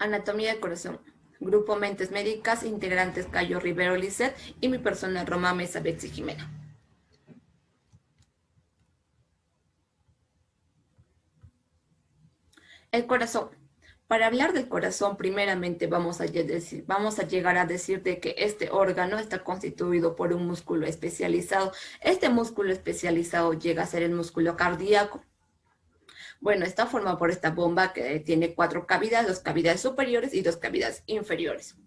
Anatomía del corazón. Grupo Mentes Médicas, integrantes Cayo Rivero Lisset y mi persona Román Mesa Betsy Jimena. El corazón. Para hablar del corazón, primeramente vamos a llegar a decir de que este órgano está constituido por un músculo especializado. Este músculo especializado llega a ser el músculo cardíaco. Bueno, está formado por esta bomba que tiene 4 cavidades, 2 cavidades superiores y 2 cavidades inferiores.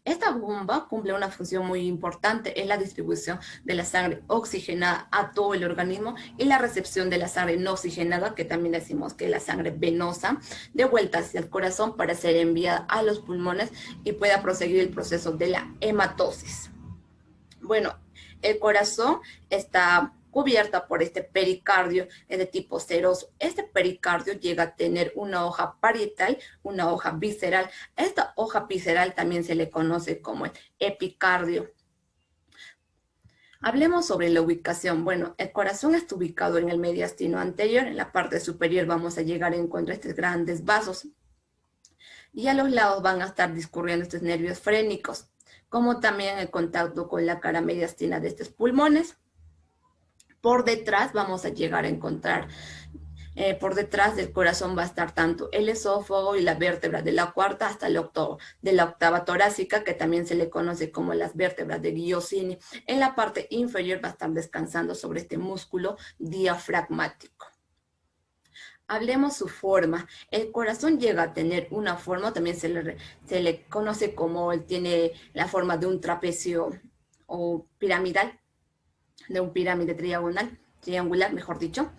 Esta bomba cumple una función muy importante en la distribución de la sangre oxigenada a todo el organismo y la recepción de la sangre no oxigenada, que también decimos que es la sangre venosa, de vuelta hacia el corazón para ser enviada a los pulmones y pueda proseguir el proceso de la hematosis. Bueno, el corazón está cubierta por este pericardio, es de tipo seroso. Este pericardio llega a tener una hoja parietal, una hoja visceral. Esta hoja visceral también se le conoce como el epicardio. Hablemos sobre la ubicación. Bueno, el corazón está ubicado en el mediastino anterior. En la parte superior vamos a llegar a encontrar estos grandes vasos. Y a los lados van a estar discurriendo estos nervios frénicos, como también el contacto con la cara mediastina de estos pulmones. Por detrás vamos a llegar a encontrar, por detrás del corazón va a estar tanto el esófago y la vértebra de la cuarta hasta el de la octava torácica, que también se le conoce como las vértebras de Giossini. En la parte inferior va a estar descansando sobre este músculo diafragmático. Hablemos su forma. El corazón llega a tener una forma, también se le conoce como él tiene la forma de un trapecio o piramidal, de un pirámide triangular, mejor dicho.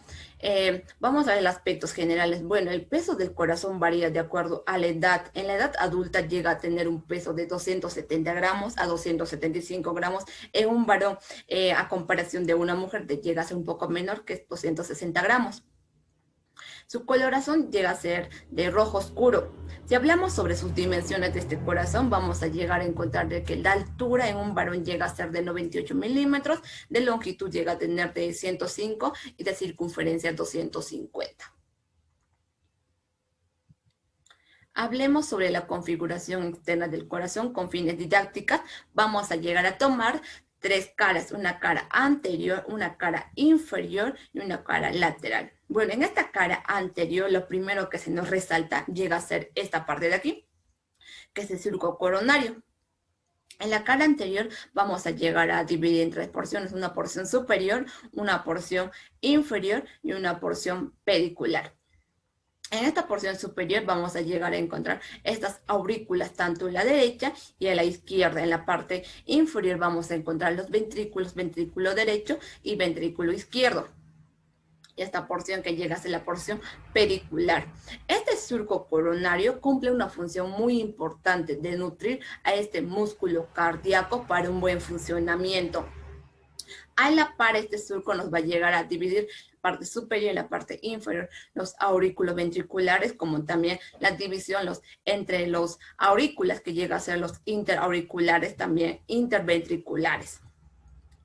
Vamos a ver los aspectos generales. Bueno, el peso del corazón varía de acuerdo a la edad. En la edad adulta llega a tener un peso de 270 gramos a 275 gramos. En un varón, a comparación de una mujer, llega a ser un poco menor, que es 260 gramos. Su coloración llega a ser de rojo oscuro. Si hablamos sobre sus dimensiones de este corazón, vamos a llegar a encontrar de que la altura en un varón llega a ser de 98 milímetros, de longitud llega a tener de 105 y de circunferencia 250. Hablemos sobre la configuración externa del corazón con fines didácticas. Vamos a llegar a tomar 3 caras, una cara anterior, una cara inferior y una cara lateral. Bueno, en esta cara anterior, lo primero que se nos resalta llega a ser esta parte de aquí, que es el surco coronario. En la cara anterior vamos a llegar a dividir en 3 porciones, una porción superior, una porción inferior y una porción pedicular. En esta porción superior vamos a llegar a encontrar estas aurículas tanto en la derecha y en la izquierda. En la parte inferior vamos a encontrar los ventrículos, ventrículo derecho y ventrículo izquierdo. Y esta porción que llega a ser la porción pericular. Este surco coronario cumple una función muy importante de nutrir a este músculo cardíaco para un buen funcionamiento. A la par, este surco nos va a llegar a dividir la parte superior y la parte inferior, los aurículos ventriculares, como también la división entre los aurículas, que llega a ser los interauriculares, también interventriculares.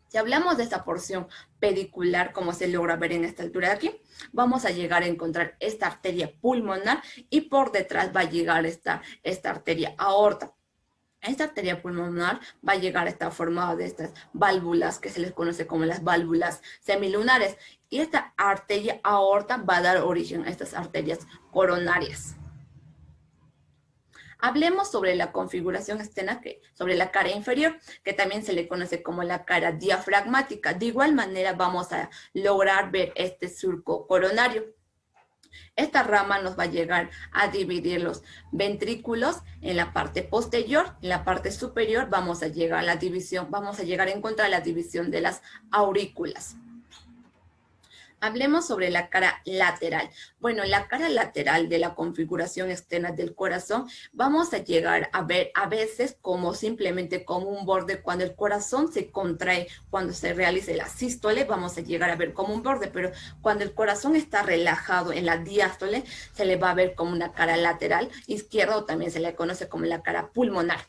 Si hablamos de esta porción pedicular, como se logra ver en esta altura de aquí, vamos a llegar a encontrar esta arteria pulmonar y por detrás va a llegar esta arteria aorta. Esta arteria pulmonar va a llegar a estar formada de estas válvulas que se les conoce como las válvulas semilunares. Y esta arteria aorta va a dar origen a estas arterias coronarias. Hablemos sobre la configuración externa, sobre la cara inferior, que también se le conoce como la cara diafragmática. De igual manera vamos a lograr ver este surco coronario. Esta rama nos va a llegar a dividir los ventrículos en la parte posterior, en la parte superior vamos a llegar a la división, vamos a llegar a encontrar la división de las aurículas. Hablemos sobre la cara lateral. Bueno, la cara lateral de la configuración externa del corazón vamos a llegar a ver a veces como simplemente como un borde. Cuando el corazón se contrae, cuando se realice la sístole, vamos a llegar a ver como un borde, pero cuando el corazón está relajado en la diástole, se le va a ver como una cara lateral izquierda, o también se le conoce como la cara pulmonar.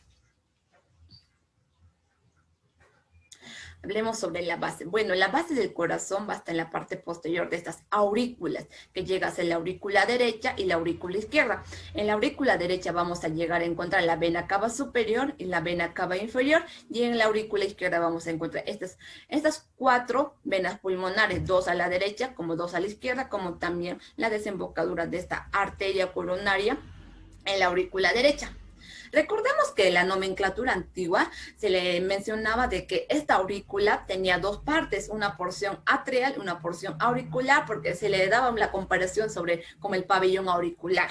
Hablemos sobre la base. Bueno, la base del corazón va a estar en la parte posterior de estas aurículas, que llega a ser la aurícula derecha y la aurícula izquierda. En la aurícula derecha vamos a llegar a encontrar la vena cava superior y la vena cava inferior, y en la aurícula izquierda vamos a encontrar estas 4 venas pulmonares, 2 a la derecha, como 2 a la izquierda, como también la desembocadura de esta arteria coronaria en la aurícula derecha. Recordemos que en la nomenclatura antigua se le mencionaba de que esta aurícula tenía 2 partes, una porción atrial y una porción auricular, porque se le daba la comparación sobre como el pabellón auricular.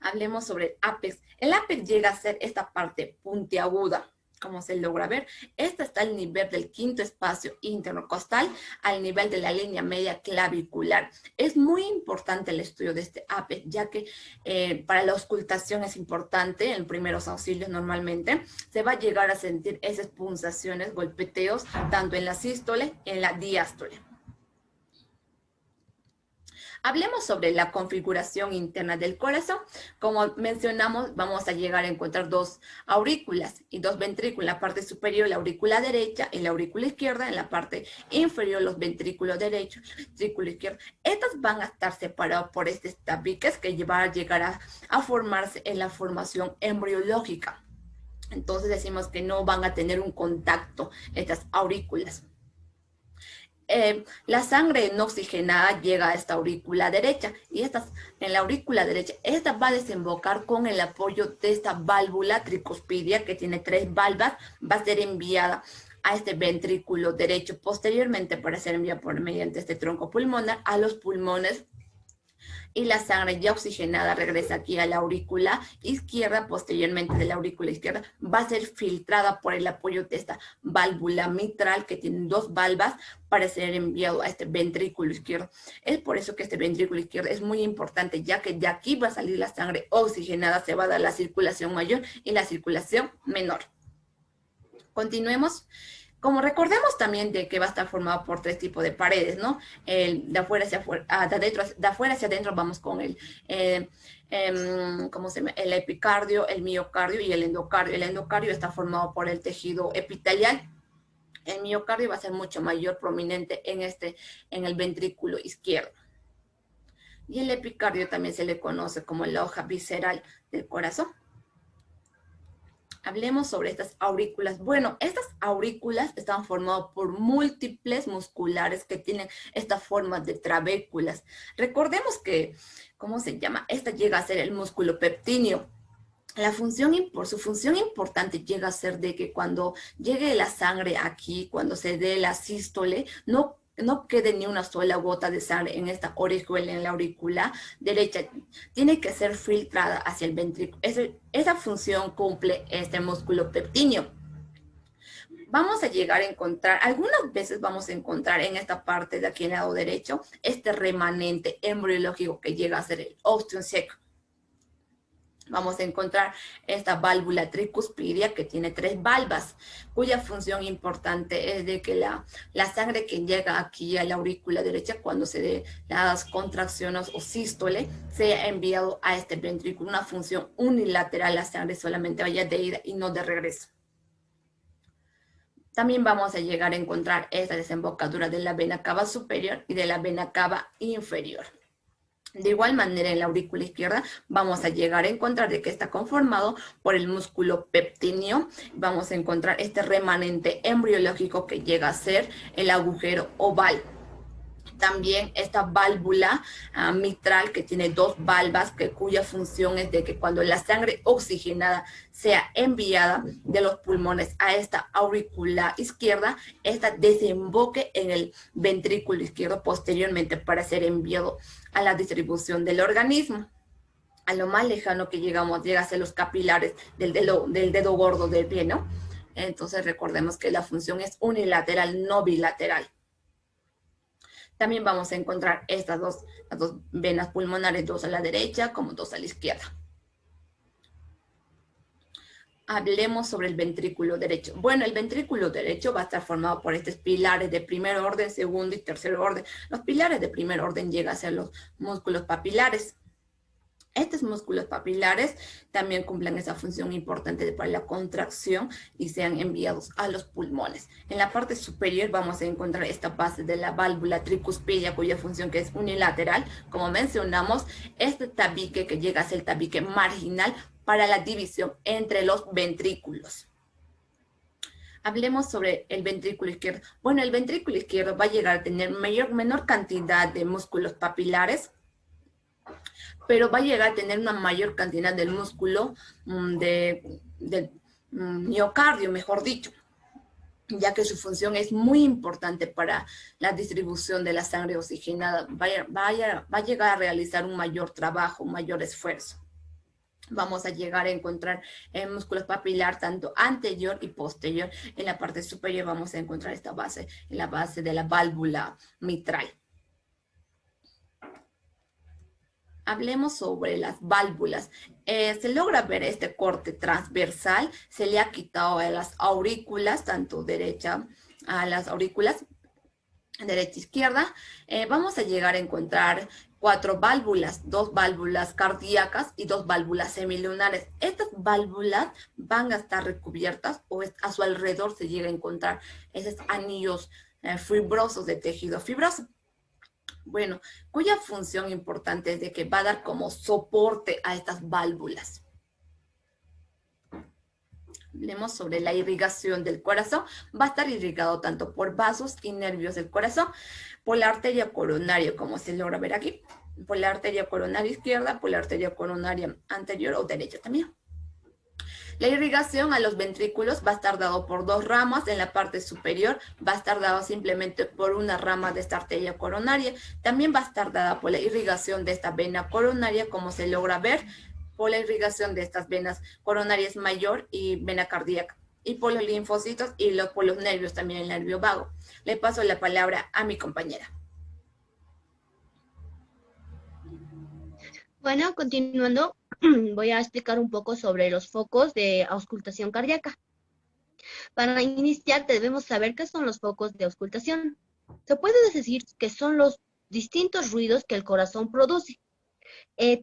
Hablemos sobre el ápex. El ápex llega a ser esta parte puntiaguda, como se logra ver. Esta está al nivel del quinto espacio intercostal, al nivel de la línea media clavicular. Es muy importante el estudio de este ápex, ya que para la auscultación es importante, en primeros auxilios normalmente, se va a llegar a sentir esas pulsaciones, golpeteos, tanto en la sístole y en la diástole. Hablemos sobre la configuración interna del corazón. Como mencionamos, vamos a llegar a encontrar 2 aurículas y 2 ventrículos. En la parte superior, la aurícula derecha y la aurícula izquierda. En la parte inferior, los ventrículos derechos y el ventrículo izquierdo. Estas van a estar separadas por estos tabiques que van a llegar a formarse en la formación embriológica. Entonces decimos que no van a tener un contacto estas aurículas. La sangre no oxigenada llega a esta aurícula derecha y en la aurícula derecha, esta va a desembocar con el apoyo de esta válvula tricuspidia que tiene 3 valvas, va a ser enviada a este ventrículo derecho posteriormente para ser enviada mediante este tronco pulmonar a los pulmones, y la sangre ya oxigenada regresa aquí a la aurícula izquierda. Posteriormente de la aurícula izquierda va a ser filtrada por el apoyo de esta válvula mitral que tiene 2 valvas para ser enviado a este ventrículo izquierdo. Es por eso que este ventrículo izquierdo es muy importante, ya que de aquí va a salir la sangre oxigenada, se va a dar la circulación mayor y la circulación menor. Continuemos. Como recordemos también de que va a estar formado por 3 tipos de paredes, ¿no? De afuera hacia afuera, de afuera hacia adentro vamos con ¿cómo se llama? El epicardio, el miocardio y el endocardio. El endocardio está formado por el tejido epitelial. El miocardio va a ser mucho mayor prominente en el ventrículo izquierdo. Y el epicardio también se le conoce como la hoja visceral del corazón. Hablemos sobre estas aurículas. Bueno, estas aurículas están formadas por múltiples musculares que tienen esta forma de trabéculas. Recordemos que, ¿cómo se llama? Esta llega a ser el músculo peptíneo. Por su función importante llega a ser de que cuando llegue la sangre aquí, cuando se dé la sístole, no quede ni una sola gota de sangre en esta orejuela, en la aurícula derecha. Tiene que ser filtrada hacia el ventrículo. Esa función cumple este músculo peptíneo. Vamos a llegar a encontrar, algunas veces vamos a encontrar en esta parte de aquí en el lado derecho, este remanente embriológico que llega a ser el ostium seco. Vamos a encontrar esta válvula tricuspidia que tiene 3 valvas, cuya función importante es de que la sangre que llega aquí a la aurícula derecha cuando se dé las contracciones o sístole, sea enviado a este ventrículo. Una función unilateral, la sangre solamente vaya de ida y no de regreso. También vamos a llegar a encontrar esta desembocadura de la vena cava superior y de la vena cava inferior. De igual manera, en la aurícula izquierda vamos a llegar a encontrar de que está conformado por el músculo peptíneo. Vamos a encontrar este remanente embriológico que llega a ser el agujero oval. También esta válvula mitral que tiene 2 valvas, cuya función es de que cuando la sangre oxigenada sea enviada de los pulmones a esta aurícula izquierda, esta desemboque en el ventrículo izquierdo posteriormente para ser enviado a la distribución del organismo. A lo más lejano que llega a ser los capilares del dedo gordo del pie, ¿no? Entonces recordemos que la función es unilateral, no bilateral. También vamos a encontrar las dos venas pulmonares, 2 a la derecha como 2 a la izquierda. Hablemos sobre el ventrículo derecho. Bueno, el ventrículo derecho va a estar formado por estos pilares de primer orden, segundo y tercer orden. Los pilares de primer orden llegan a ser los músculos papilares. Estos músculos papilares también cumplen esa función importante para la contracción y sean enviados a los pulmones. En la parte superior vamos a encontrar esta base de la válvula tricuspidia, cuya función que es unilateral. Como mencionamos, este tabique que llega a ser el tabique marginal para la división entre los ventrículos. Hablemos sobre el ventrículo izquierdo. Bueno, el ventrículo izquierdo va a llegar a tener menor cantidad de músculos papilares, pero va a llegar a tener una mayor cantidad del músculo del miocardio, mejor dicho, ya que su función es muy importante para la distribución de la sangre oxigenada. Va a llegar a realizar un mayor trabajo, un mayor esfuerzo. Vamos a llegar a encontrar el músculo papilar tanto anterior y posterior. En la parte superior vamos a encontrar esta base, en la base de la válvula mitral. Hablemos sobre las válvulas. Se logra ver este corte transversal, se le ha quitado a las aurículas, tanto derecha, a las aurículas, derecha e izquierda. Vamos a llegar a encontrar 4 válvulas, 2 válvulas cardíacas y 2 válvulas semilunares. Estas válvulas van a estar recubiertas o a su alrededor se llega a encontrar esos anillos fibrosos de tejido fibroso. Bueno, cuya función importante es de que va a dar como soporte a estas válvulas. Hablemos sobre la irrigación del corazón. Va a estar irrigado tanto por vasos y nervios del corazón, por la arteria coronaria, como se logra ver aquí, por la arteria coronaria izquierda, por la arteria coronaria anterior o derecha también. La irrigación a los ventrículos va a estar dado por 2 ramas. En la parte superior va a estar dado simplemente por una rama de esta arteria coronaria. También va a estar dada por la irrigación de esta vena coronaria, como se logra ver, por la irrigación de estas venas coronarias mayor y vena cardíaca, y por los linfocitos y por los nervios, también el nervio vago. Le paso la palabra a mi compañera. Bueno, continuando, voy a explicar un poco sobre los focos de auscultación cardíaca. Para iniciar, debemos saber qué son los focos de auscultación. Se puede decir que son los distintos ruidos que el corazón produce.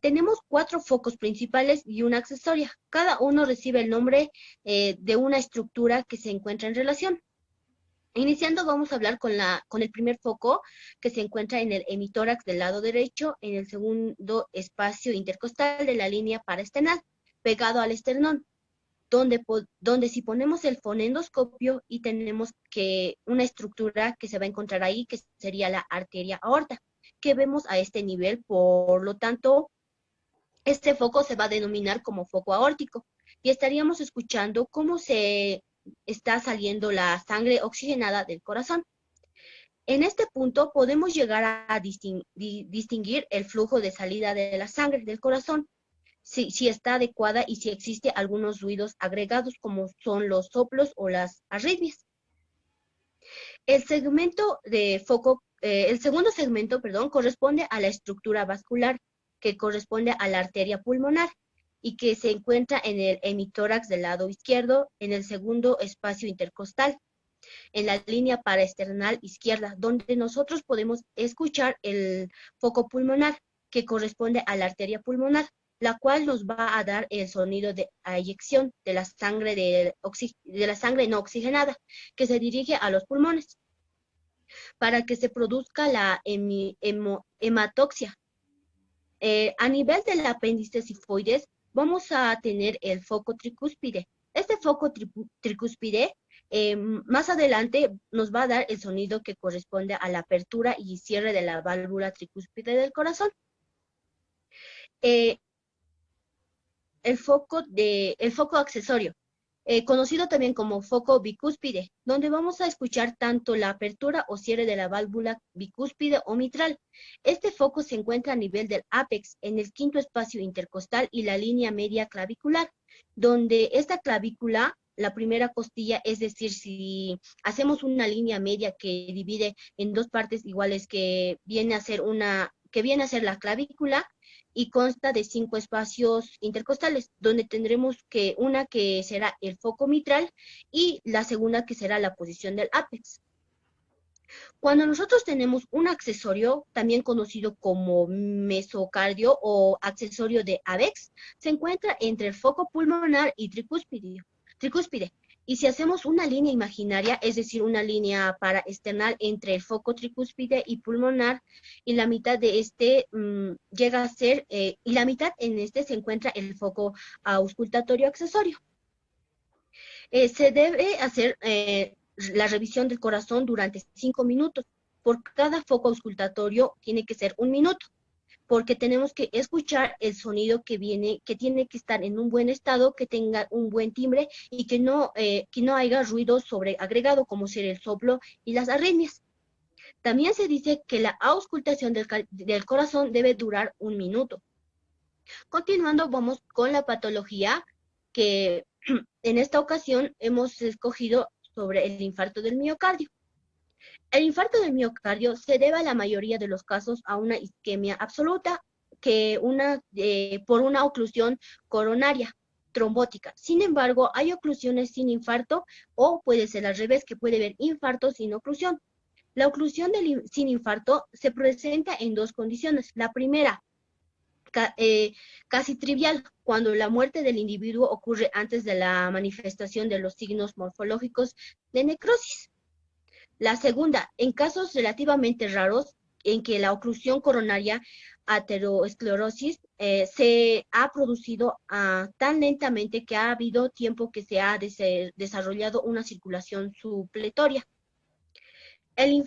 Tenemos 4 focos principales y una accesoria. Cada uno recibe el nombre de una estructura que se encuentra en relación. Iniciando, vamos a hablar con el primer foco, que se encuentra en el hemitórax del lado derecho, en el segundo espacio intercostal de la línea paraesternal, pegado al esternón, donde si ponemos el fonendoscopio y tenemos una estructura que se va a encontrar ahí, que sería la arteria aorta, que vemos a este nivel. Por lo tanto, este foco se va a denominar como foco aórtico, y estaríamos escuchando cómo se está saliendo la sangre oxigenada del corazón. En este punto podemos llegar a distinguir el flujo de salida de la sangre del corazón, si está adecuada y si existe algunos ruidos agregados como son los soplos o las arritmias. El segundo segmento, corresponde a la estructura vascular, que corresponde a la arteria pulmonar y que se encuentra en el hemitórax del lado izquierdo, en el segundo espacio intercostal, en la línea paraesternal izquierda, donde nosotros podemos escuchar el foco pulmonar, que corresponde a la arteria pulmonar, la cual nos va a dar el sonido de eyección de la sangre, no oxigenada, que se dirige a los pulmones, para que se produzca la hematoxia. A nivel del apéndice sifoides, vamos a tener el foco tricúspide. Este foco tricúspide, más adelante, nos va a dar el sonido que corresponde a la apertura y cierre de la válvula tricúspide del corazón. El foco accesorio, conocido también como foco bicúspide, donde vamos a escuchar tanto la apertura o cierre de la válvula bicúspide o mitral. Este foco se encuentra a nivel del ápex, en el quinto espacio intercostal y la línea media clavicular, donde esta clavícula, la primera costilla, es decir, si hacemos una línea media que divide en 2 partes iguales, que viene a ser la clavícula, y consta de 5 espacios intercostales, donde tendremos una que será el foco mitral y la segunda que será la posición del ápex. Cuando nosotros tenemos un accesorio, también conocido como mesocardio o accesorio de AVEX, se encuentra entre el foco pulmonar y tricúspide. Y si hacemos una línea imaginaria, es decir, una línea paraesternal entre el foco tricúspide y pulmonar, y la mitad de este llega a ser, y la mitad en este se encuentra el foco auscultatorio accesorio. Se debe hacer la revisión del corazón durante 5 minutos. Por cada foco auscultatorio tiene que ser 1 minuto, porque tenemos que escuchar el sonido que viene, que tiene que estar en un buen estado, que tenga un buen timbre y que no haya ruido sobreagregado, como ser el soplo y las arritmias. También se dice que la auscultación del corazón debe durar 1 minuto. Continuando, vamos con la patología que en esta ocasión hemos escogido sobre el infarto del miocardio. El infarto del miocardio se debe a la mayoría de los casos a una isquemia absoluta por una oclusión coronaria trombótica. Sin embargo, hay oclusiones sin infarto o puede ser al revés, que puede haber infarto sin oclusión. La oclusión sin infarto se presenta en dos condiciones. La primera, casi trivial, cuando la muerte del individuo ocurre antes de la manifestación de los signos morfológicos de necrosis. La segunda, en casos relativamente raros, en que la oclusión coronaria aterosclerosis se ha producido tan lentamente que ha habido tiempo que se ha desarrollado una circulación supletoria. En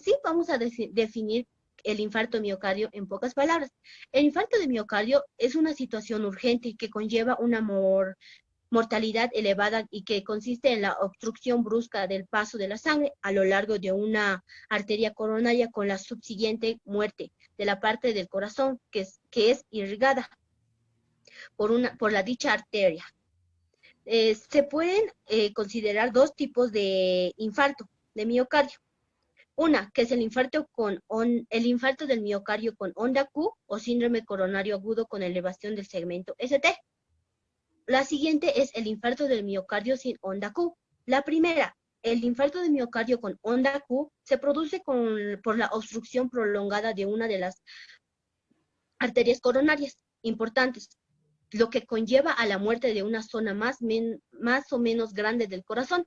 sí vamos a definir el infarto de miocardio en pocas palabras. El infarto de miocardio es una situación urgente que conlleva una mortalidad elevada y que consiste en la obstrucción brusca del paso de la sangre a lo largo de una arteria coronaria con la subsiguiente muerte de la parte del corazón que es irrigada por la dicha arteria. Se pueden considerar dos tipos de infarto de miocardio. Una, que es el infarto del miocardio con onda Q o síndrome coronario agudo con elevación del segmento ST. La siguiente es el infarto del miocardio sin onda Q. La primera, el infarto de miocardio con onda Q, se produce por la obstrucción prolongada de una de las arterias coronarias importantes, lo que conlleva a la muerte de una zona más o menos grande del corazón.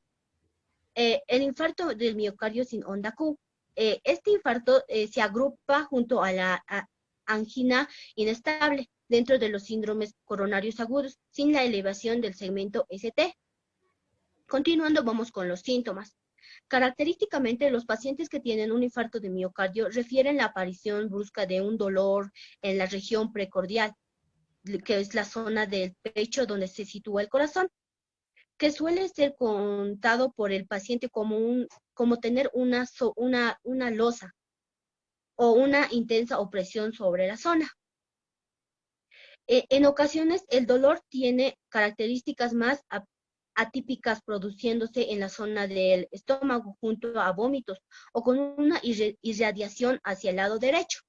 El infarto del miocardio sin onda Q. Este infarto se agrupa junto a la angina inestable dentro de los síndromes coronarios agudos sin la elevación del segmento ST. Continuando, vamos con los síntomas. Característicamente, los pacientes que tienen un infarto de miocardio refieren la aparición brusca de un dolor en la región precordial, que es la zona del pecho donde se sitúa el corazón, que suele ser contado por el paciente como tener una losa o una intensa opresión sobre la zona. En ocasiones, el dolor tiene características más atípicas, produciéndose en la zona del estómago junto a vómitos o con una irradiación hacia el lado derecho.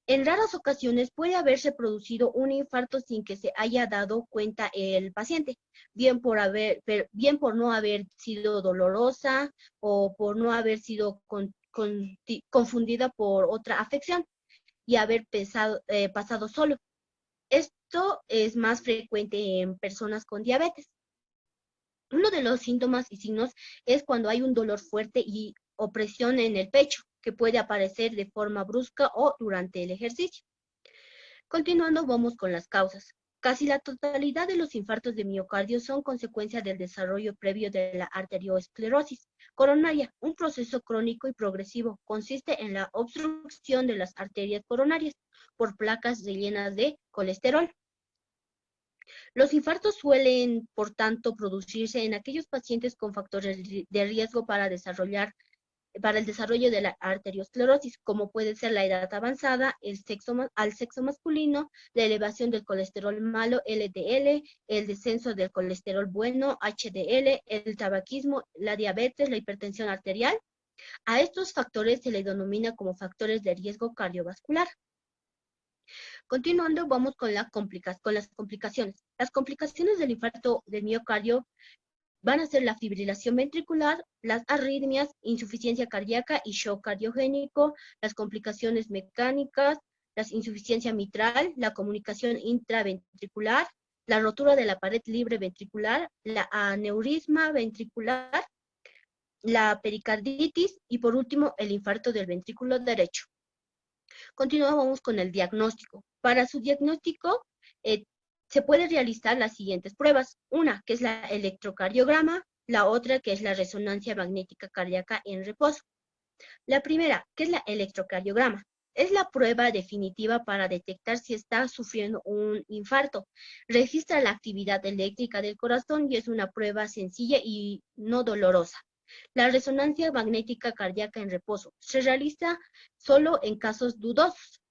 En raras ocasiones puede haberse producido un infarto sin que se haya dado cuenta el paciente, bien por no haber sido dolorosa o por no haber sido confundida por otra afección y haber pasado solo. Esto es más frecuente en personas con diabetes. Uno de los síntomas y signos es cuando hay un dolor fuerte y opresión en el pecho, que puede aparecer de forma brusca o durante el ejercicio. Continuando, vamos con las causas. Casi la totalidad de los infartos de miocardio son consecuencia del desarrollo previo de la arteriosclerosis coronaria. Un proceso crónico y progresivo consiste en la obstrucción de las arterias coronarias por placas rellenas de colesterol. Los infartos suelen, por tanto, producirse en aquellos pacientes con factores de riesgo para el desarrollo de la arteriosclerosis, como puede ser la edad avanzada, al sexo masculino, la elevación del colesterol malo, LDL, el descenso del colesterol bueno, HDL, el tabaquismo, la diabetes, la hipertensión arterial. A estos factores se les denomina como factores de riesgo cardiovascular. Continuando, vamos con las complicaciones. Las complicaciones del infarto del miocardio van a ser la fibrilación ventricular, las arritmias, insuficiencia cardíaca y shock cardiogénico, las complicaciones mecánicas, la insuficiencia mitral, la comunicación intraventricular, la rotura de la pared libre ventricular, la aneurisma ventricular, la pericarditis y por último el infarto del ventrículo derecho. Continuamos con el diagnóstico. Para su diagnóstico se puede realizar las siguientes pruebas. Una, que es la electrocardiograma, la otra, que es la resonancia magnética cardíaca en reposo. La primera, que es la electrocardiograma, es la prueba definitiva para detectar si está sufriendo un infarto. Registra la actividad eléctrica del corazón y es una prueba sencilla y no dolorosa. La resonancia magnética cardíaca en reposo se realiza solo en casos dudosos.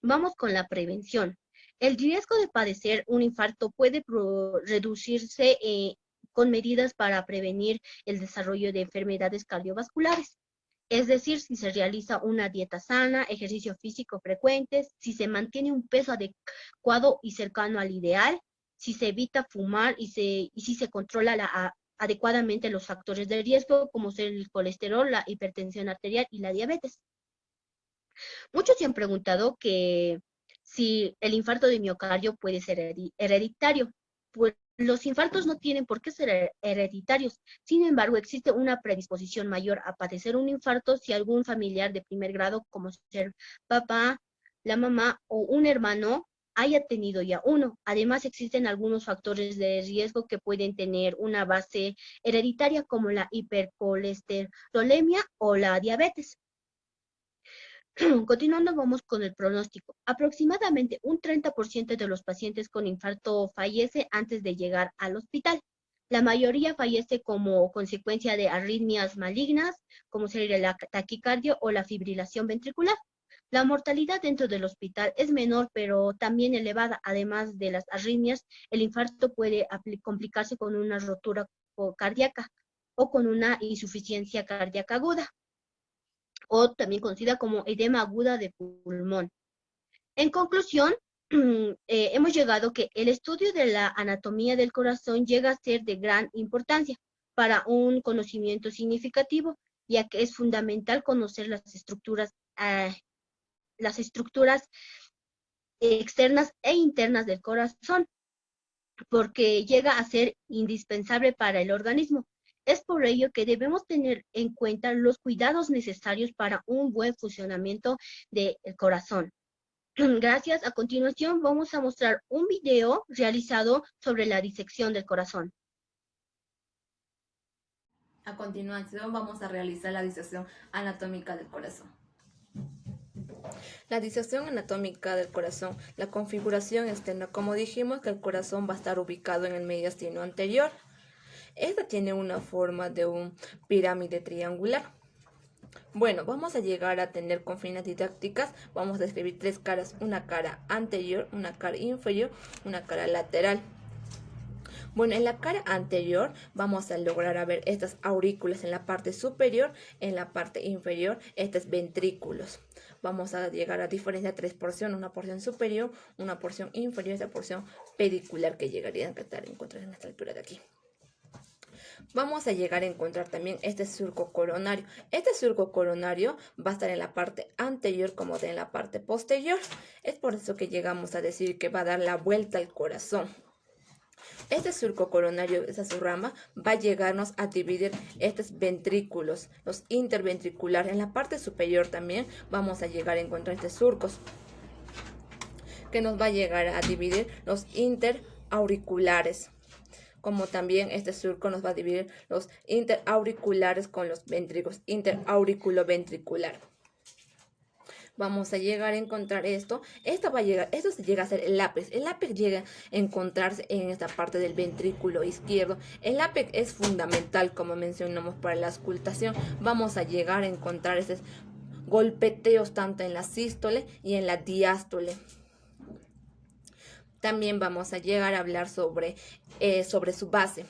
Vamos con la prevención. El riesgo de padecer un infarto puede reducirse con medidas para prevenir el desarrollo de enfermedades cardiovasculares. Es decir, si se realiza una dieta sana, ejercicio físico frecuente, si se mantiene un peso adecuado y cercano al ideal, si se evita fumar y si se controla adecuadamente los factores de riesgo, como ser el colesterol, la hipertensión arterial y la diabetes. Muchos se han preguntado que si el infarto de miocardio puede ser hereditario. Pues los infartos no tienen por qué ser hereditarios. Sin embargo, existe una predisposición mayor a padecer un infarto si algún familiar de primer grado, como ser papá, la mamá o un hermano, haya tenido ya uno. Además, existen algunos factores de riesgo que pueden tener una base hereditaria, como la hipercolesterolemia o la diabetes. Continuando, vamos con el pronóstico. Aproximadamente un 30% de los pacientes con infarto fallece antes de llegar al hospital. La mayoría fallece como consecuencia de arritmias malignas, como sería la taquicardia o la fibrilación ventricular. La mortalidad dentro del hospital es menor, pero también elevada. Además de las arritmias, el infarto puede complicarse con una rotura cardíaca o con una insuficiencia cardíaca aguda, o también conocida como edema aguda de pulmón. En conclusión, hemos llegado que el estudio de la anatomía del corazón llega a ser de gran importancia para un conocimiento significativo, ya que es fundamental conocer las estructuras externas e internas del corazón, porque llega a ser indispensable para el organismo. Es por ello que debemos tener en cuenta los cuidados necesarios para un buen funcionamiento del corazón. Gracias. A continuación vamos a mostrar un video realizado sobre la disección del corazón. A continuación vamos a realizar la disección anatómica del corazón. La disección anatómica del corazón, la configuración externa, como dijimos que el corazón va a estar ubicado en el mediastino anterior. Esta tiene una forma de un pirámide triangular. Bueno, vamos a llegar a tener con fines didácticas, vamos a describir tres caras, una cara anterior, una cara inferior, una cara lateral. Bueno, en la cara anterior vamos a lograr ver estas aurículas en la parte superior, en la parte inferior, estos ventrículos. Vamos a llegar a diferenciar tres porciones, una porción superior, una porción inferior, esta porción pedicular que llegarían a estar encontradas en esta altura de aquí. Vamos a llegar a encontrar también este surco coronario. Este surco coronario va a estar en la parte anterior como en la parte posterior. Es por eso que llegamos a decir que va a dar la vuelta al corazón. Este surco coronario, esa su rama, va a llegarnos a dividir estos ventrículos, los interventriculares. En la parte superior también vamos a llegar a encontrar estos surcos, que nos va a llegar a dividir los interauriculares. Como también este surco nos va a dividir los interauriculares con los ventrículos, interauriculoventricular. Vamos a llegar a encontrar esto. Esto se llega a ser el ápex. El ápex llega a encontrarse en esta parte del ventrículo izquierdo. El ápex es fundamental, como mencionamos, para la auscultación. Vamos a llegar a encontrar estos golpeteos tanto en la sístole y en la diástole. También vamos a llegar a hablar sobre su base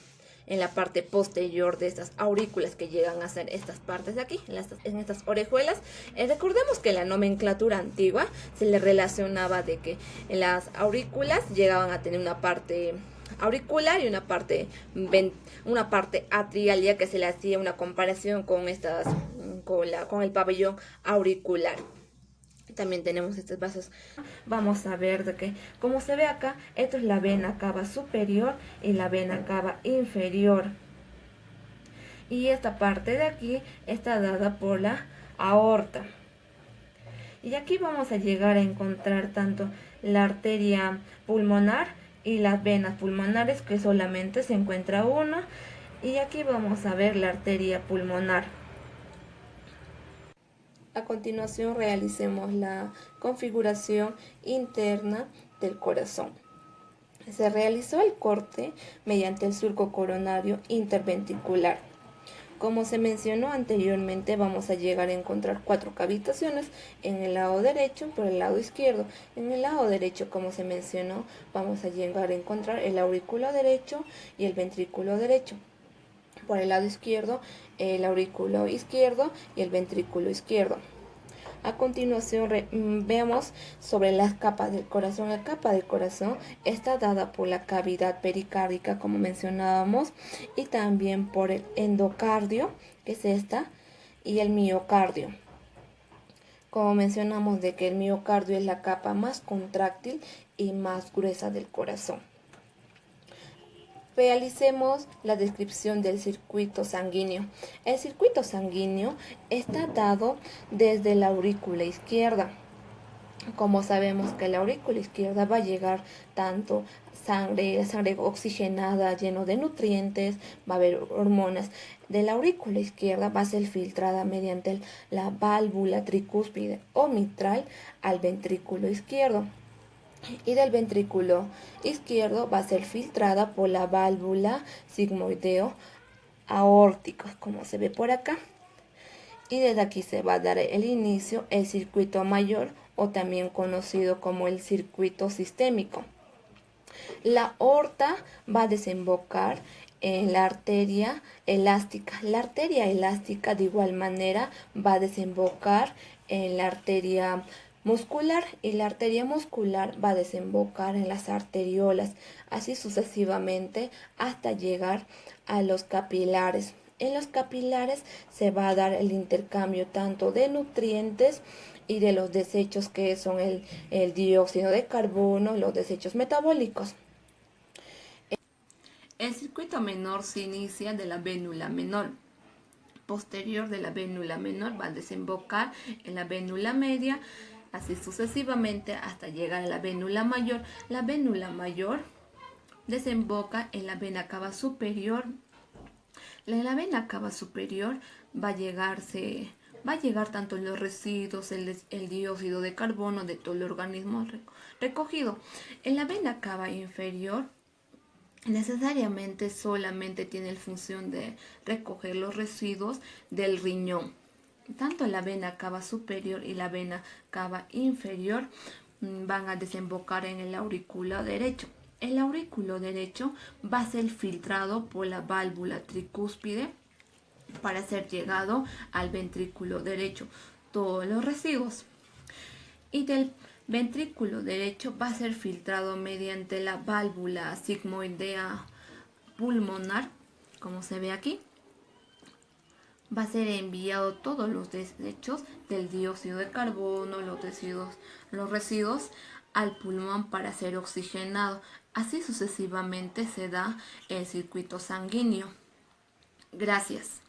en la parte posterior de estas aurículas que llegan a ser estas partes de aquí, en estas orejuelas. Recordemos que en la nomenclatura antigua se le relacionaba de que en las aurículas llegaban a tener una parte auricular y una parte atrial, ya que se le hacía una comparación con con el pabellón auricular. También tenemos estos vasos. Vamos a ver de que, como se ve acá, esto es la vena cava superior y la vena cava inferior. Y esta parte de aquí está dada por la aorta. Y aquí vamos a llegar a encontrar tanto la arteria pulmonar y las venas pulmonares, que solamente se encuentra una. Y aquí vamos a ver la arteria pulmonar. A continuación realicemos la configuración interna del corazón. Se realizó el corte mediante el surco coronario interventricular. Como se mencionó anteriormente, vamos a llegar a encontrar 4 cavitaciones en el lado derecho y por el lado izquierdo. En el lado derecho, como se mencionó, vamos a llegar a encontrar el aurículo derecho y el ventrículo derecho. Por el lado izquierdo, el aurículo izquierdo y el ventrículo izquierdo. A continuación vemos sobre las capas del corazón. La capa del corazón está dada por la cavidad pericárdica, como mencionábamos, y también por el endocardio, que es esta, y el miocardio. Como mencionamos de que el miocardio es la capa más contráctil y más gruesa del corazón. Realicemos la descripción del circuito sanguíneo. El circuito sanguíneo está dado desde la aurícula izquierda. Como sabemos que la aurícula izquierda va a llegar tanto sangre oxigenada, lleno de nutrientes, va a haber hormonas. De la aurícula izquierda va a ser filtrada mediante la válvula tricúspide o mitral al ventrículo izquierdo. Y del ventrículo izquierdo va a ser filtrada por la válvula sigmoideo aórtica, como se ve por acá. Y desde aquí se va a dar el inicio el circuito mayor, o también conocido como el circuito sistémico. La aorta va a desembocar en la arteria elástica. La arteria elástica de igual manera va a desembocar en la arteria muscular, y la arteria muscular va a desembocar en las arteriolas, así sucesivamente hasta llegar a los capilares. En los capilares se va a dar el intercambio tanto de nutrientes y de los desechos, que son el dióxido de carbono, los desechos metabólicos. El circuito menor se inicia de la vénula menor. Posterior de la vénula menor va a desembocar en la vénula media, así sucesivamente hasta llegar a la vénula mayor. La vénula mayor desemboca en la vena cava superior. En la vena cava superior va a llegar tanto los residuos, el dióxido de carbono de todo el organismo recogido. En la vena cava inferior necesariamente solamente tiene la función de recoger los residuos del riñón. Tanto la vena cava superior y la vena cava inferior van a desembocar en el aurículo derecho. El aurículo derecho va a ser filtrado por la válvula tricúspide para ser llegado al ventrículo derecho todos los residuos. Y del ventrículo derecho va a ser filtrado mediante la válvula sigmoidea pulmonar, como se ve aquí. Va a ser enviado todos los desechos del dióxido de carbono, los residuos al pulmón para ser oxigenado. Así sucesivamente se da el circuito sanguíneo. Gracias.